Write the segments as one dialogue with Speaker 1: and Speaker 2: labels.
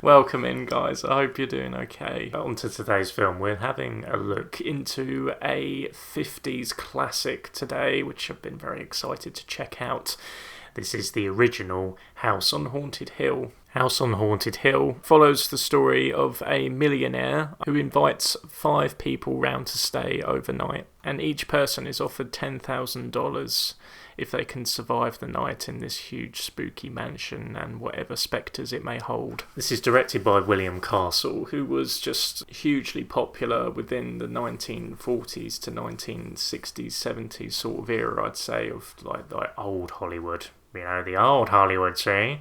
Speaker 1: Welcome in, guys. I hope you're doing okay. On to today's film. We're having a look into a 50s classic today, which I've been very excited to check out. This is the original House on Haunted Hill. House on Haunted Hill follows the story of a millionaire who invites 5 people round to stay overnight, and each person is offered $10,000 if they can survive the night in this huge spooky mansion and whatever spectres it may hold. This is directed by William Castle, who was just hugely popular within the 1940s to 1960s, 70s sort of era, I'd say, of like old Hollywood. You know, the old Hollywood, see?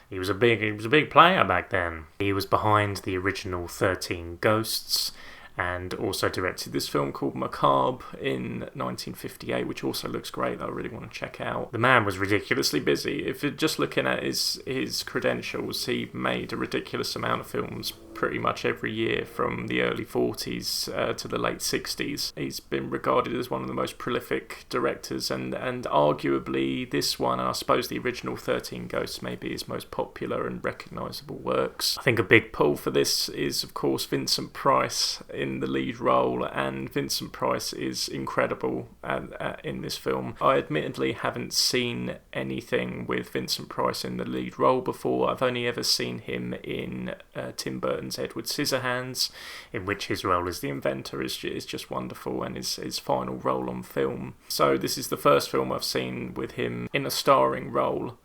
Speaker 1: He was a big player back then. He was behind the original 13 Ghosts, and also directed this film called Macabre in 1958, which also looks great, that I really want to check out. The man was ridiculously busy. If you're just looking at his credentials, he made a ridiculous amount of films pretty much every year from the early 40s to the late 60s. He's been regarded as one of the most prolific directors, and arguably this one, and I suppose the original 13 Ghosts, may be his most popular and recognisable works. I think a big pull for this is, of course, Vincent Price in the lead role, and Vincent Price is incredible in this film. I admittedly haven't seen anything with Vincent Price in the lead role before. I've only ever seen him in Tim Burton's Edward Scissorhands, in which his role as the inventor is just wonderful, and his final role on film. So this is the first film I've seen with him in a starring role,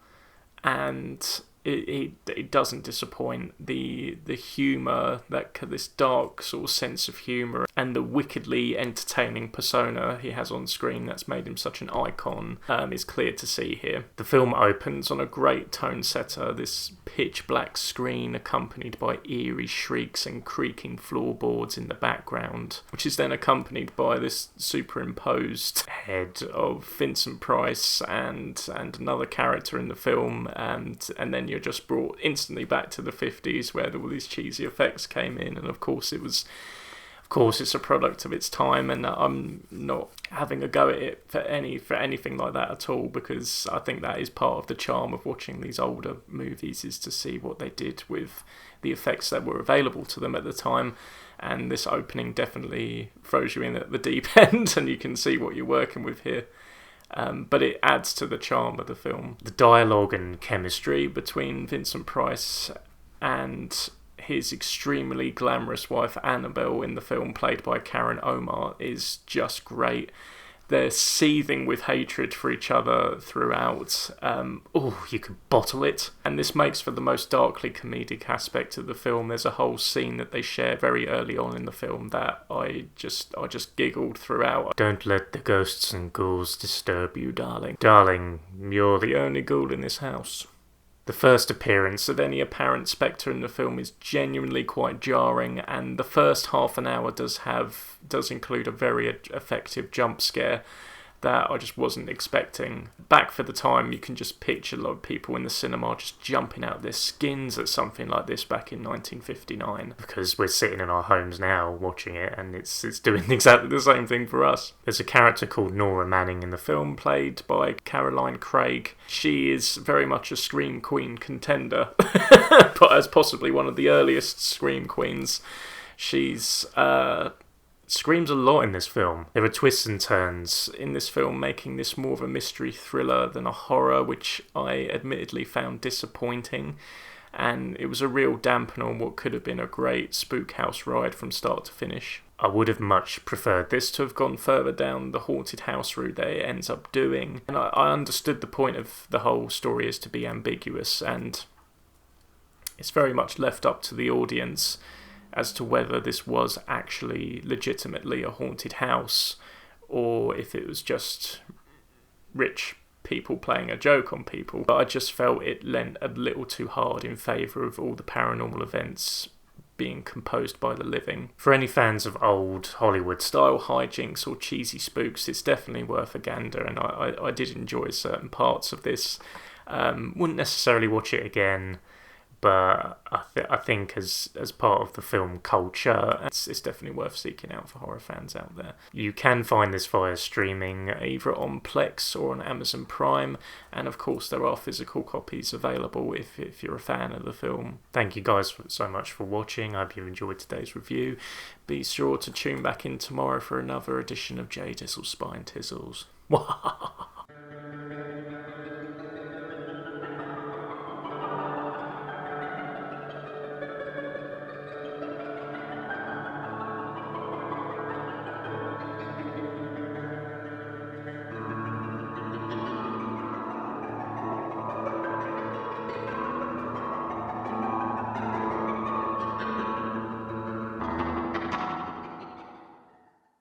Speaker 1: and it doesn't disappoint. The humour, this dark sort of sense of humour, and the wickedly entertaining persona he has on screen that's made him such an icon is clear to see here. The film opens on a great tone setter, this pitch black screen accompanied by eerie shrieks and creaking floorboards in the background, which is then accompanied by this superimposed head of Vincent Price and another character in the film, and then you're just brought instantly back to the 50s where all these cheesy effects came in, and of course it's a product of its time, and I'm not having a go at it for anything like that at all, because I think that is part of the charm of watching these older movies, is to see what they did with the effects that were available to them at the time. And this opening definitely throws you in at the deep end, and you can see what you're working with here. But it adds to the charm of the film. The dialogue and chemistry between Vincent Price and his extremely glamorous wife Annabelle in the film, played by Karen Omar, is just great. They're seething with hatred for each other throughout. You could bottle it. And this makes for the most darkly comedic aspect of the film. There's a whole scene that they share very early on in the film that I just giggled throughout. Don't let the ghosts and ghouls disturb you, darling. Darling, you're the only ghoul in this house. The first appearance of any apparent spectre in the film is genuinely quite jarring, and the first half an hour does include a very effective jump scare that I just wasn't expecting. Back for the time, you can just picture a lot of people in the cinema just jumping out of their skins at something like this back in 1959, because we're sitting in our homes now watching it, and it's doing exactly the same thing for us. There's a character called Nora Manning in the film, played by Caroline Craig. She is very much a Scream Queen contender, but as possibly one of the earliest Scream Queens. She's screams a lot in this film. There are twists and turns in this film, making this more of a mystery thriller than a horror, which I admittedly found disappointing, and it was a real dampener on what could have been a great spook house ride from start to finish. I would have much preferred this to have gone further down the haunted house route that it ends up doing, and I understood the point of the whole story is to be ambiguous, and it's very much left up to the audience as to whether this was actually legitimately a haunted house, or if it was just rich people playing a joke on people. But I just felt it lent a little too hard in favour of all the paranormal events being composed by the living. For any fans of old Hollywood-style hijinks or cheesy spooks, it's definitely worth a gander, and I did enjoy certain parts of this. Wouldn't necessarily watch it again, but I think as part of the film culture, it's definitely worth seeking out for horror fans out there. You can find this via streaming either on Plex or on Amazon Prime, and of course there are physical copies available if you're a fan of the film. Thank you guys so much for watching. I hope you enjoyed today's review. Be sure to tune back in tomorrow for another edition of JDizzle Spine Tizzles.